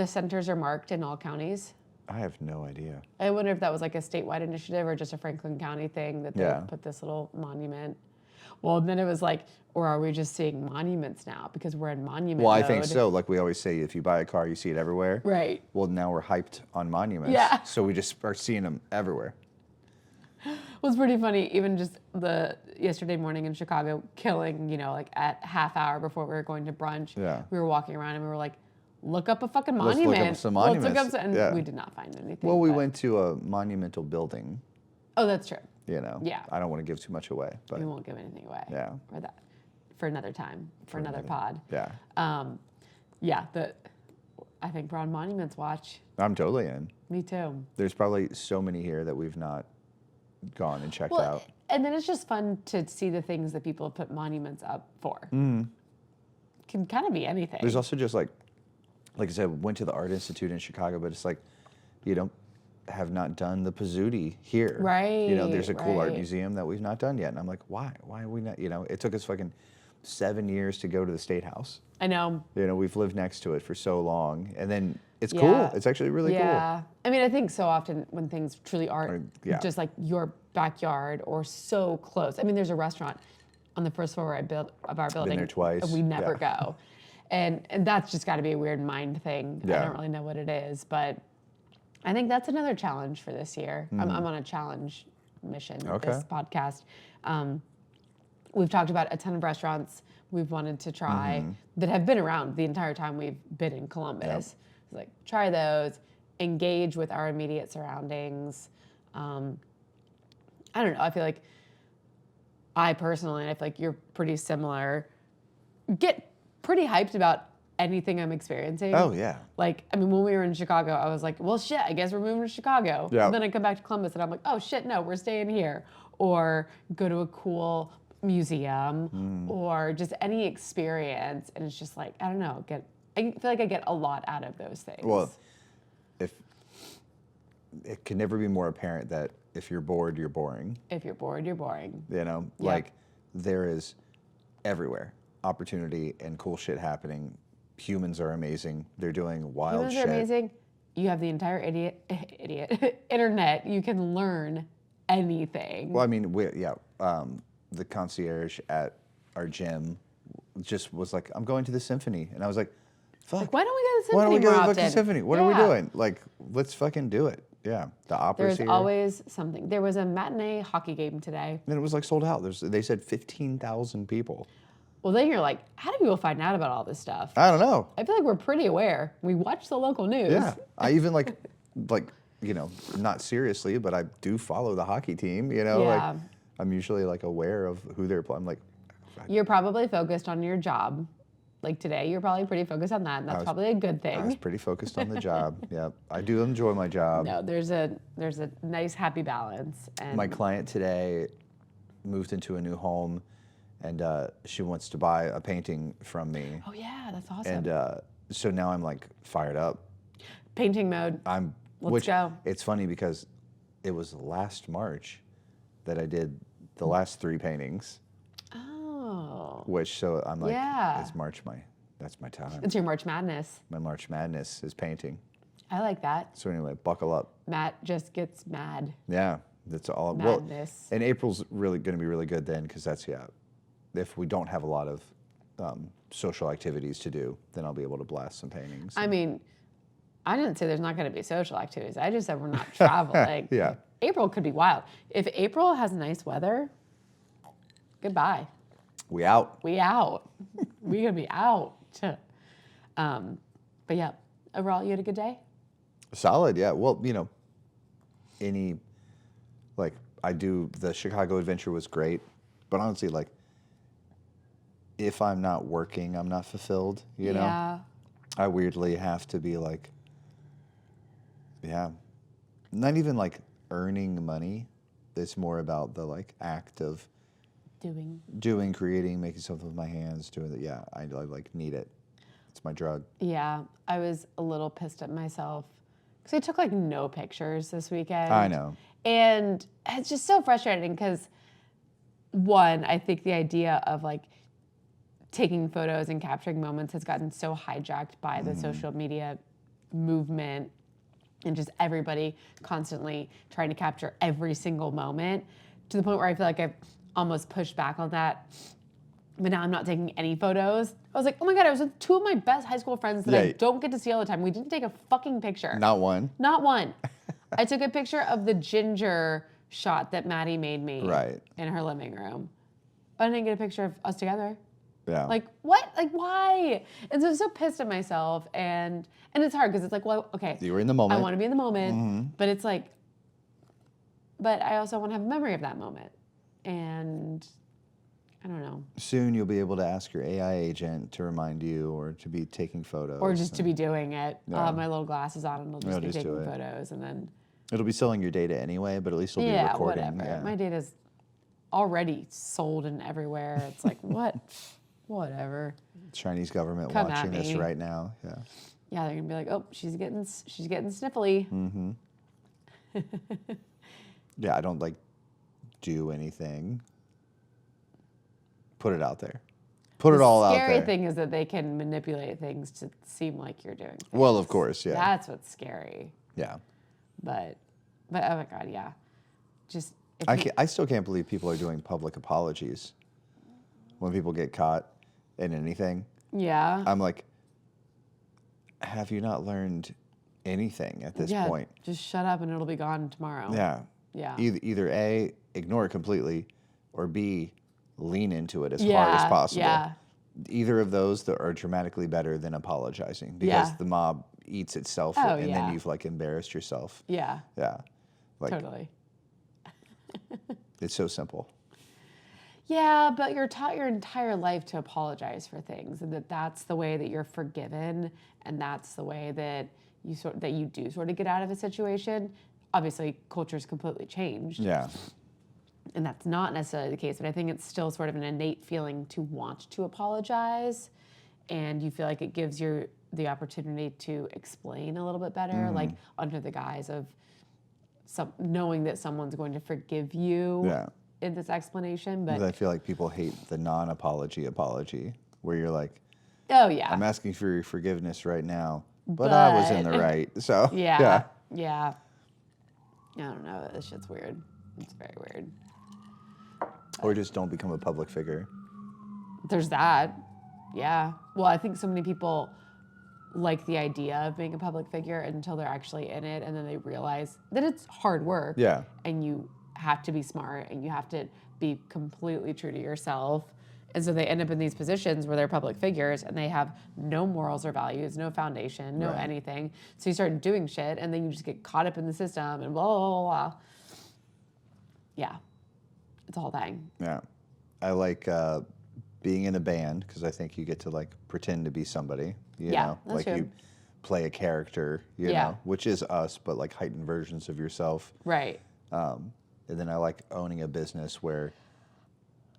centers are marked in all counties? I have no idea. I wonder if that was like a statewide initiative or just a Franklin County thing that they put this little monument. Well, then it was like, or are we just seeing monuments now because we're in monument Well, mode? I think so. Like we always say, if you buy a car, you see it everywhere. Right. Well, now we're hyped on monuments. Yeah. So we just are seeing them everywhere. It was pretty funny, even just yesterday morning in Chicago, killing, like at half hour before we were going to brunch. Yeah. We were walking around and we were like, look up a fucking Let's monument. look up some monuments. And we did not find anything. Well, we went to a monumental building. Oh, that's true. Yeah. I don't want to give too much away, but we won't give anything away. Yeah. For another time, for another pod. Yeah. I think we're on Monuments Watch. I'm totally in. Me too. There's probably so many here that we've not gone and checked out. And then it's just fun to see the things that people have put monuments up for. Can kind of be anything. There's also just like I said, went to the Art Institute in Chicago, but it's like have not done the Pizzuti here. Right. There's a cool art museum that we've not done yet. And I'm like, why? Why are we not? It took us fucking 7 years to go to the State House. I know. We've lived next to it for so long. And then it's cool. It's actually really cool. Yeah. I mean, I think so often when things truly are just like your backyard or so close. I mean, there's a restaurant on the first floor of our building. Been there twice. And we never go. And that's just got to be a weird mind thing. Yeah. I don't really know what it is, but I think that's another challenge for this year. I'm on a challenge mission with this podcast. We've talked about a ton of restaurants we've wanted to try that have been around the entire time we've been in Columbus. Yep. It's like, try those, engage with our immediate surroundings. I don't know. I feel like I personally, I feel like you're pretty similar, get pretty hyped about anything I'm experiencing. Oh, yeah. Like, I mean, when we were in Chicago, I was like, well, shit, I guess we're moving to Chicago. Yeah. And then I come back to Columbus and I'm like, oh, shit, no, we're staying here. Or go to a cool museum or just any experience. And it's just like, I don't know, I feel like I get a lot out of those things. Well, if it can never be more apparent that if you're bored, you're boring. If you're bored, you're boring. You know, Yep. like there is everywhere opportunity and cool shit happening. Humans are amazing. They're doing wild Humans shit. are amazing. You have the entire idiot internet. You can learn anything. Well, I mean, the concierge at our gym just was like, I'm going to the symphony. And I was like, fuck. Like, why don't we go to the Why don't symphony we go more to the often? fucking symphony? What are we Yeah. doing? Like, let's fucking do it. Yeah. The opera's There's here. always something. There was a matinee hockey game today. And it was like sold out. They said 15,000 people. Well, then you're like, how do people find out about all this stuff? I don't know. I feel like we're pretty aware. We watch the local news. Yeah. I even like, you know, not seriously, but I do follow the hockey team, you know, Yeah. like I'm usually like aware of who they're playing. I'm like, You're probably focused on your job. Like today, you're probably pretty focused on that, and that's probably a good I was thing. pretty focused on the job. Yeah. I do enjoy my job. No, there's a nice happy balance. And My client today moved into a new home and she wants to buy a painting from me. oh yeah, that's awesome. And so now I'm like fired up. Painting mode. Let's go. It's funny because it was last March that I did the last 3 paintings, Oh, which so I'm like, Yeah. it's March that's my time. it's your March Madness. My March Madness is painting. I like that. So anyway, buckle up. Matt just gets mad. Yeah, that's all. Madness. Well, and April's really going to be really good then because that's if we don't have a lot of social activities to do, then I'll be able to blast some paintings. I mean, I didn't say there's not going to be social activities. I just said we're not traveling. Yeah. April could be wild. If April has nice weather, goodbye. We out. We out. We gonna be out. But yeah, overall, you had a good day? Solid, yeah. Well, you know, the Chicago adventure was great, but honestly, like, if I'm not working, I'm not fulfilled, you know? Yeah. I weirdly have to be like, yeah, not even like earning money. It's more about the like act of doing, creating, making something with my hands, doing it. Yeah, I like need it. It's my drug. Yeah, I was a little pissed at myself because I took like no pictures this weekend. I know. And it's just so frustrating because one, I think the idea of like taking photos and capturing moments has gotten so hijacked by the social media movement and just everybody constantly trying to capture every single moment to the point where I feel like I've almost pushed back on that. But now I'm not taking any photos. I was like, oh my God, I was with 2 of my best high school friends that I Yeah. don't get to see all the time. We didn't take a fucking picture. Not one. Not one. I took a picture of the ginger shot that Maddie made me Right. in her living room. But I didn't get a picture of us together. Yeah. Like, what? Like, why? And so I'm so pissed at myself. And it's hard because it's like, well, okay. You were in the moment. I want to be in the moment. But it's like, but I also want to have a memory of that moment. And I don't know. Soon you'll be able to ask your AI agent to remind you or to be taking photos. Or just to be doing it. I'll Yeah. have my little glasses on and I'll just Yeah, be just do taking it. photos. And then, It'll be selling your data anyway, but at least it'll be yeah, recording. whatever. Yeah. My data's already sold and everywhere. It's like, what? Whatever. Chinese government Come at watching this me. right now. Yeah. Yeah, they're gonna be like, oh, she's getting sniffly. Yeah, I don't like do anything. Put it out there. Put it all out The scary there. thing is that they can manipulate things to seem like you're doing things. Well, of course, yeah. That's what's scary. Yeah. But oh my God, yeah. Just if I still can't believe people are doing public apologies when people get caught in anything. yeah. I'm like, have you not learned anything at this yeah, point? just shut up and it'll be gone tomorrow. Yeah. Yeah. Either A, ignore it completely, or B, lean into it as hard as possible. Yeah. Either of those that are dramatically better than apologizing because Yeah. the mob eats itself Oh, and yeah. then you've like embarrassed yourself. Yeah. Yeah. Like Totally. it's so simple. Yeah, but you're taught your entire life to apologize for things, and that's the way that you're forgiven, and that's the way that you do sort of get out of a situation. Obviously, culture's completely changed, Yeah. and that's not necessarily the case. But I think it's still sort of an innate feeling to want to apologize, and you feel like it gives you the opportunity to explain a little bit better, like under the guise of knowing that someone's going to forgive you. Yeah. In this explanation, but I feel like people hate the non-apology apology, where you're like, oh yeah, I'm asking for your forgiveness right now, but I was in the right. So yeah. I don't know. This shit's weird. It's very weird. Or just don't become a public figure. There's that. Yeah. Well, I think so many people like the idea of being a public figure until they're actually in it, and then they realize that it's hard work. Yeah. And you have to be smart, and you have to be completely true to yourself. And so they end up in these positions where they're public figures and they have no morals or values, no foundation, no anything. So you start doing shit, and then you just get caught up in the system and blah, blah, blah, blah. Yeah. It's a whole thing. Yeah. I like being in a band because I think you get to like pretend to be somebody, you know, that's like true. you play a character, you know, which is us, but like heightened versions of yourself. Right. And then I like owning a business where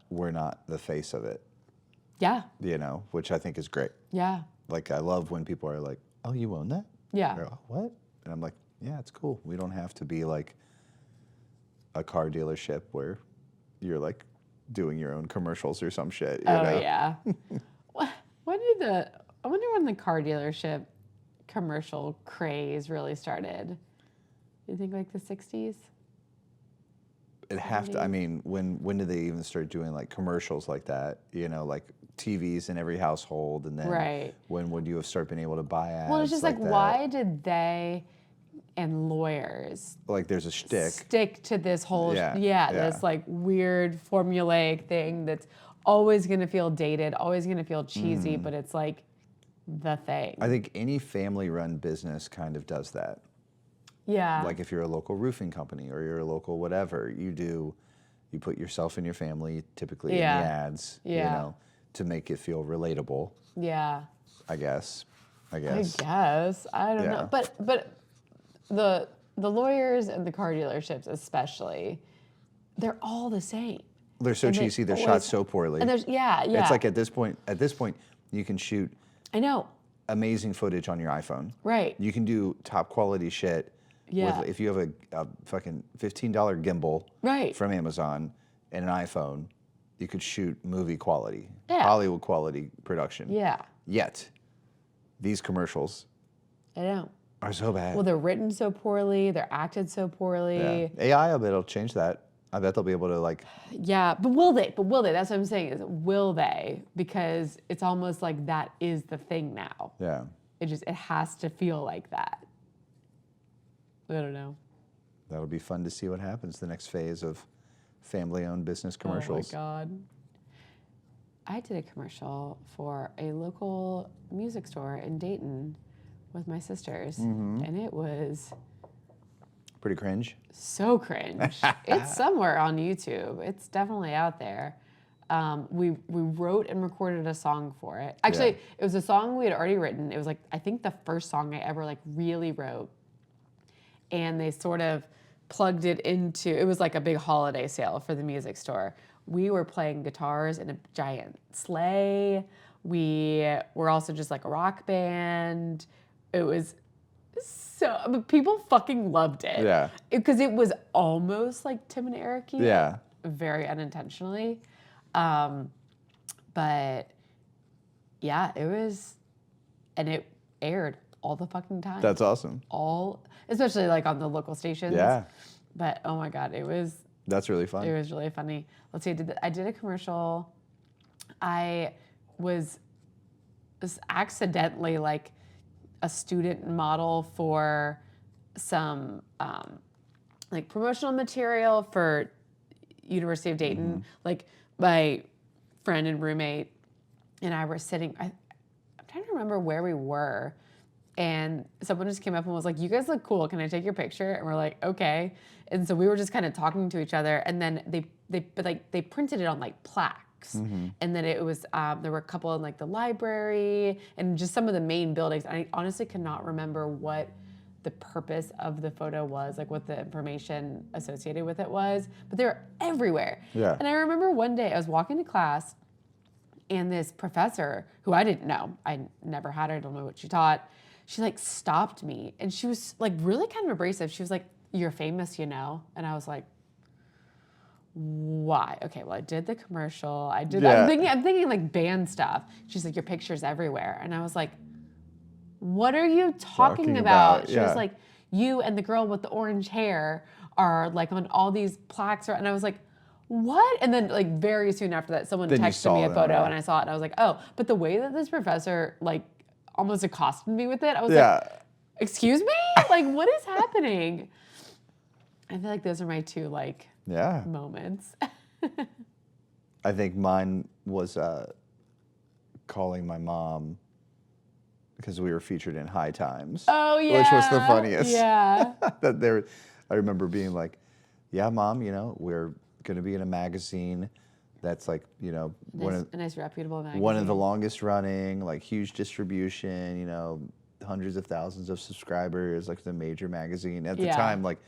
we're not the face of it, Yeah. you know, which I think is great. Yeah. Like I love when people are like, "Oh, you own that?" Yeah. Or, "Oh, what?" And I'm like, "Yeah, it's cool. We don't have to be like a car dealership where you're like doing your own commercials or some shit." You know? Yeah. I wonder when the car dealership commercial craze really started. You think like the 60s? It have to. I mean, when did they even start doing like commercials like that? You know, like TVs in every household, and then when would you have start being able to buy ads? Well, it's just like that? why did they and lawyers Like there's a shtick. stick to this whole this like weird formulaic thing that's always going to feel dated, always going to feel cheesy, but it's like the thing. I think any family-run business kind of does that. Yeah. Like if you're a local roofing company or you're a local whatever, you put yourself and your family typically in the ads, you know, to make it feel relatable. Yeah. I guess. I don't know. But the lawyers and the car dealerships especially, they're all the same. They're so cheesy, they're shot so poorly. And there's It's like at this point you can shoot I know. amazing footage on your iPhone. Right. You can do top quality shit. Yeah. If you have a fucking $15 gimbal from Amazon and an iPhone, you could shoot movie quality, Hollywood quality production. Yeah. Yet, these commercials I know. are so bad. Well, they're written so poorly, they're acted so poorly. Yeah. AI, I bet it'll change that. I bet they'll be able to like. Yeah, but will they? That's what I'm saying is will they? Because it's almost like that is the thing now. Yeah. It has to feel like that. I don't know. That'll be fun to see what happens the next phase of family-owned business commercials. Oh my God. I did a commercial for a local music store in Dayton with my sisters, and it was Pretty cringe. so cringe. It's somewhere on YouTube. It's definitely out there. We wrote and recorded a song for it. Actually, it was a song we had already written. It was like I think the first song I ever like really wrote. And they sort of plugged it into, it was like a big holiday sale for the music store. We were playing guitars in a giant sleigh. We were also just like a rock band. It was but people fucking loved it. Yeah. Because it was almost like Tim and Eric-y. Yeah. Very unintentionally. But yeah, it was, and it aired all the fucking time. That's awesome. Especially like on the local stations. Yeah. But oh my God, That's really fun. it was really funny. Let's see, I did a commercial. I was accidentally like a student model for some like promotional material for University of Dayton. Like my friend and roommate and I were sitting, I'm trying to remember where we were. And someone just came up and was like, "You guys look cool. Can I take your picture?" And we're like, "Okay." And so we were just kind of talking to each other, and then they printed it on like plaques, and then it was there were a couple in like the library and just some of the main buildings. I honestly cannot remember what the purpose of the photo was, like what the information associated with it was, but they were everywhere. Yeah. And I remember one day I was walking to class, and this professor who I didn't know, I never had her, I don't know what she taught. She like stopped me, and she was like really kind of abrasive. She was like, "You're famous, you know?" And I was like, "Why?" Okay, well, I did the commercial. I did. Yeah. I'm thinking like band stuff. She's like, "Your picture's everywhere," and I was like, "What are you talking about?" She yeah. was like, "You and the girl with the orange hair are like on all these plaques," and I was like, "What?" And then like very soon after that, someone Then you texted saw me a them, photo, right? and I saw it, and I was like, "Oh!" But the way that this professor like almost accosted me with it, I was Yeah. like, "Excuse me? Like, what is happening?" I feel like those are my two like Yeah. moments. I think mine was calling my mom because we were featured in High Times. Oh yeah. Which was the funniest. Yeah. That there, I remember being like, "Yeah, Mom, you know, we're going to be in a magazine that's like, you know, A nice reputable magazine. one of the longest running, like huge distribution, you know, hundreds of thousands of subscribers, like the major magazine at the Yeah. time, like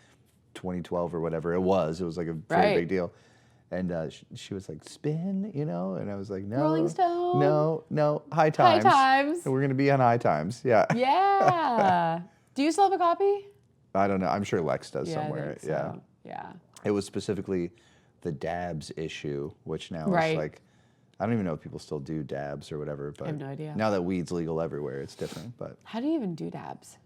2012 or whatever it was like a very Right. big deal." And she was like, "Spin," you know, and I was like, "No, Rolling Stone? no, High Times. Times. And we're gonna be on High Times." Yeah. Yeah. Do you still have a copy? I don't know. I'm sure Lex does Yeah, I somewhere. think so. Yeah. It was specifically the Dabs issue, which now Right. is like, I don't even know if people still do dabs or whatever. But have no idea. Now that weed's legal everywhere, it's different. But How do you even do dabs?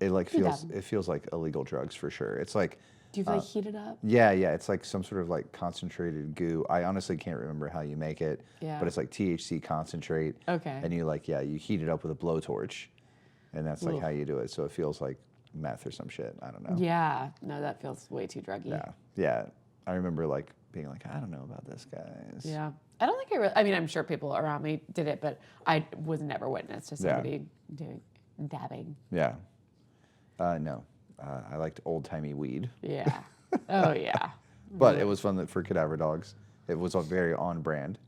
it like Do feels dab. it feels like illegal drugs for sure. It's like, Do you feel like heat it up? yeah, it's like some sort of like concentrated goo. I honestly can't remember how you make it. Yeah. But it's like THC concentrate. Okay. And you like, you heat it up with a blowtorch, and that's like Oof. how you do it. So it feels like meth or some shit. I don't know. Yeah. No, that feels way too druggy. Yeah. I remember like being like, I don't know about this, guys. Yeah. I don't think I mean, I'm sure people around me did it, but I was never witness to somebody doing dabbing. Yeah. No. I liked old timey weed, Yeah. Oh, yeah. but it was fun for Cadaver Dogs. It was a very on brand.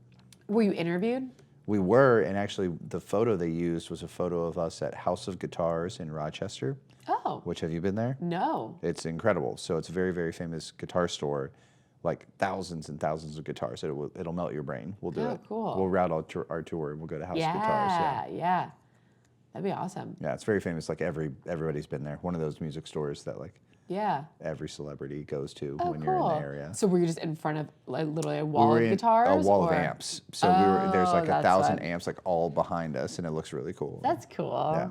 Were you interviewed? We were, and actually the photo they used was a photo of us at House of Guitars in Rochester. Oh. Which, have you been there? No. It's incredible. So it's a very, very famous guitar store, like thousands and thousands of guitars. It'll melt your brain. We'll do Oh, it. cool. We'll route our tour and we'll go to House of Guitars. Yeah. Yeah. That'd be awesome. Yeah, it's very famous. Like everybody's been there. One of those music stores that like Yeah. every celebrity goes to Oh, when cool. you're in the area. So were you just in front of like literally a We wall were of in guitars? a wall or? of amps. So there's like Oh, 1,000 that's amps like all behind us, and it looks really cool. That's cool. Yeah.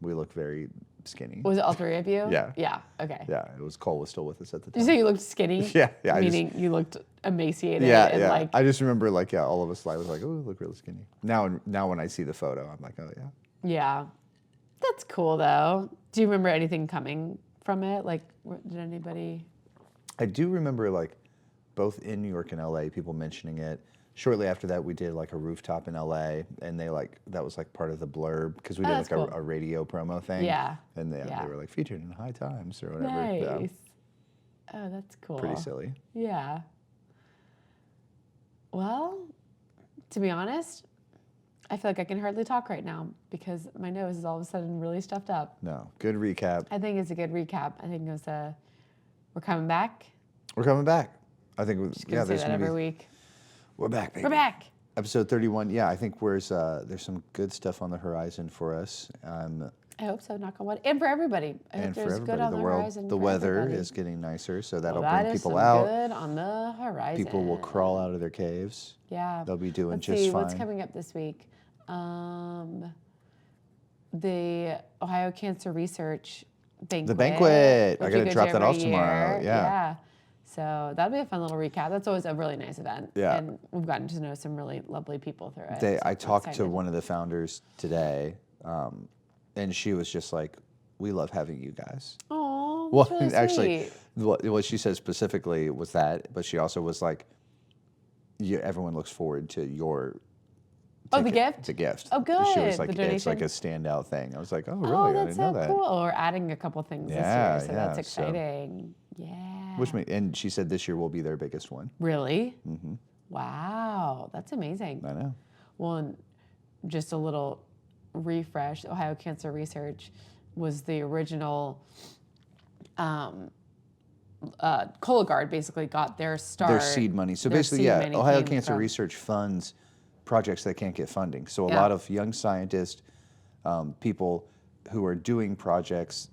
We look very skinny. Was it all three of you? Yeah. Yeah. Okay. Yeah, it was Cole was still with us at the Did you time. say you looked skinny? Yeah, I just- Meaning you looked emaciated Yeah, and yeah. like I just remember like all of us like was like, "Oh, look really skinny." Now when I see the photo, I'm like, "Oh yeah." yeah. That's cool though. Do you remember anything coming from it? Like did anybody I do remember like both in New York and LA people mentioning it. Shortly after that, we did like a rooftop in LA, and that was like part of the blurb because we did that's like cool. a radio promo thing. Yeah. And they Yeah. were like featured in High Times or whatever. Nice. Yeah, Oh, that's cool. pretty silly. Yeah. Well, to be honest, I feel like I can hardly talk right now because my nose is all of a sudden really stuffed up. No, good recap. I think it's a good recap. I think it was we're coming back. We're coming back. I think Gonna say there's that gonna every be. week. We're back, baby. We're back. Episode 31. Yeah, I think there's some good stuff on the horizon for us. I hope so. Knock on wood. And for everybody. I hope And for there's everybody, good on the horizon. the for weather everybody. is getting nicer, so that'll Well, that bring is people some out. good on the horizon. People will crawl out of their caves. Yeah. They'll be doing Let's just see, fine. what's coming up this week? The Ohio Cancer Research Banquet. The banquet. I which gotta we go drop to that off every tomorrow. year. Yeah. So that'll be a fun little recap. That's always a really nice event. Yeah. And we've gotten to know some really lovely people through it. I so I'm talked to excited. one of the founders today, and she was just like, "We love having you guys." Aw, Well, that's really actually, sweet. what she said specifically was that, but she also was like, everyone looks forward to Oh, the gift? The gift. Oh, She was good. like, The it's like a donation? standout thing. I was like, oh, really? Oh, I that's didn't know so that. cool. We're adding a couple things Yeah, this year, so that's yeah, so- exciting. Yeah. And she said this year will be their biggest one. Really? Mm-hmm. Wow, that's amazing. I know. Well, and just a little refresh. Ohio Cancer Research was the original. Cologuard basically got their start. Their seed money. So Their basically, seed yeah, money Ohio came Cancer from- Research funds projects that can't get funding. So a Yeah. lot of young scientists, people who are doing projects,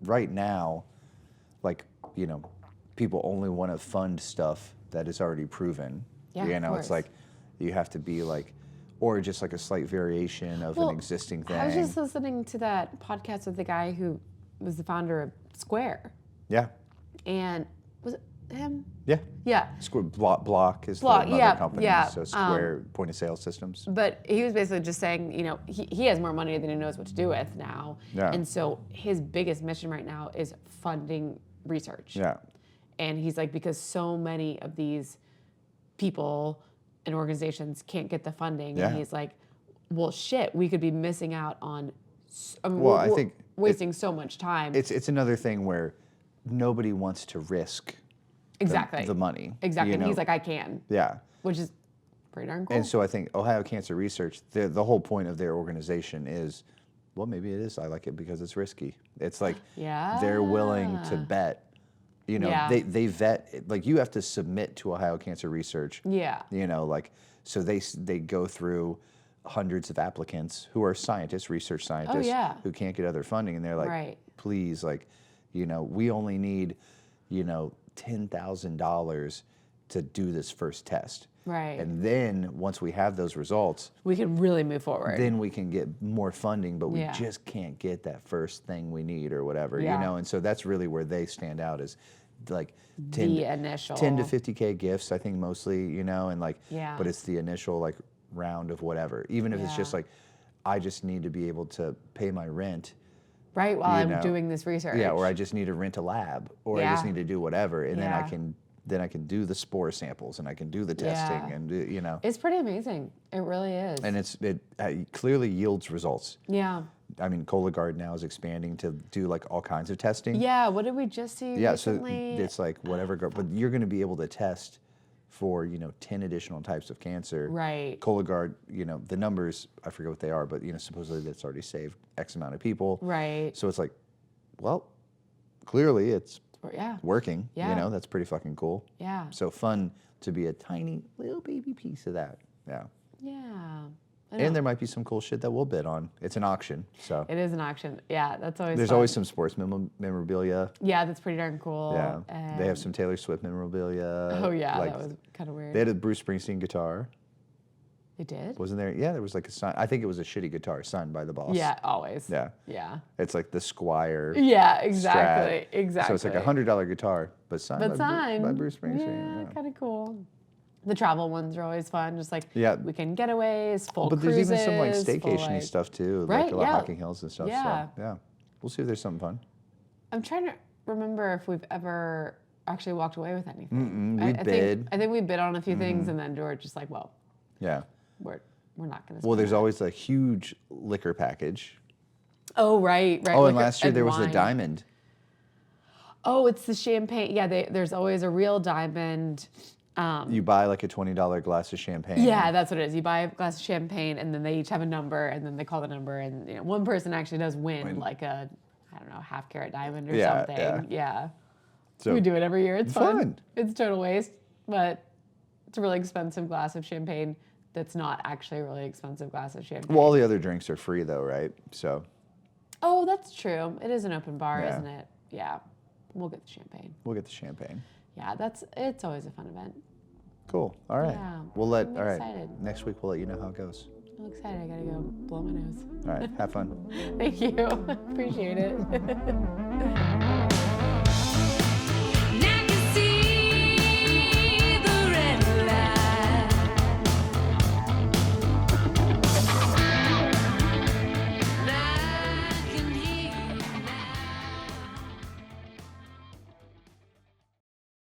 right now, like, people only want to fund stuff that is already proven. Yeah, of It's course. like you have to be like, or just like a slight variation of Well, an existing thing. I was just listening to that podcast with the guy who was the founder of Square, Yeah, and was it him? yeah. Yeah. Block is Block, the mother yeah, company, yeah. so Square point of sale systems. But he was basically just saying, he has more money than he knows what to do with now. Yeah. And so his biggest mission right now is funding research. Yeah. And he's like, because so many of these people and organizations can't get the funding. Yeah. And he's like, well, shit, we could be missing out on, Well, I think wasting so much time. It's another thing where nobody wants to risk exactly. the money. Exactly. And he's like, I can. Yeah. Which is pretty darn cool. And so I think Ohio Cancer Research, the whole point of their organization is, well, maybe it is. I like it because it's risky. It's like they're willing to bet. Yeah. They vet, like you have to submit to Ohio Cancer Research. Yeah. So they go through hundreds of applicants who are scientists, research scientists, who can't get other funding, and they're like, Right. please, like, we only need, $10,000 to do this first test. Right. And then once we have those results, We can really move forward. then we can get more funding, but we Yeah. just can't get that first thing we need or whatever, Yeah. And so that's really where they stand out is like 10 the initial. 10 to 50K gifts, I think mostly, and like, Yeah. but it's the initial like round of whatever. Even if it's just Yeah. like, I just need to be able to pay my rent. Right, while I'm know. doing this research. Yeah, or I just need to rent a lab, or I just Yeah. need to do whatever, and Yeah. then I can do the spore samples, and I can do the testing, Yeah. and It's pretty amazing. It really is. and it clearly yields results. yeah. I mean, Cologuard now is expanding to do like all kinds of testing. Yeah, what did we just see Yeah, recently? so it's like whatever, but you're going to be able to test for 10 additional types of cancer. Right. Cologuard, the numbers, I forget what they are, but supposedly that's already saved X amount of people. Right. So it's like, well, clearly it's Yeah. working. Yeah. That's pretty fucking cool. Yeah. So fun to be a tiny little baby piece of that. Yeah. Yeah. I know. And there might be some cool shit that we'll bid on. It's an auction, so It is an auction. Yeah, that's always there's fun. always some sports memorabilia. Yeah, that's pretty darn cool. Yeah, they have And- some Taylor Swift memorabilia. Oh yeah, like, that was kind of weird. They had a Bruce Springsteen guitar, They did? wasn't there? Yeah, there was like a sign. I think it was a shitty guitar signed by the boss. Yeah, always. Yeah, Yeah. it's like the Squire. Yeah, Strat. exactly. Exactly. So it's like a $100 guitar, but signed, But signed. by Bruce Springsteen. Yeah, Yeah. kind of cool. The travel ones are always fun. Just like Yeah. weekend getaways, full But there's even some like cruises, full, staycation like- stuff too, Right, like a lot of yeah. Hocking Hills and stuff. Yeah. So yeah, we'll see if there's something fun. I'm trying to remember if we've ever actually walked away with anything. We bid. I think we bid on a few things, and then we were just like, well, Yeah. we're not going to. Well, there's always a huge liquor package. Oh right. Oh, like and last year there was the wine. diamond. Oh, it's the champagne. Yeah, there's always a real diamond. You buy like a $20 glass of champagne. Yeah, that's what it is. You buy a glass of champagne, and then they each have a number, and then they call the number, and one person actually does win like a, I don't know, half carat diamond or Yeah, something. yeah. Yeah. So We do it every year. It's fun. fun. It's total waste, but it's a really expensive glass of champagne that's not actually a really expensive glass of champagne. well, all the other drinks are free though, right? So Oh, that's true. It is an open bar, Yeah. isn't it? Yeah. We'll get the champagne. we'll get the champagne. Yeah, it's always a fun event. Cool. All right. Yeah, We'll let. I'm all right. excited. Next week we'll let you know how it goes. I'm excited. I gotta go blow my nose. All right. Have fun. Thank you. Appreciate it.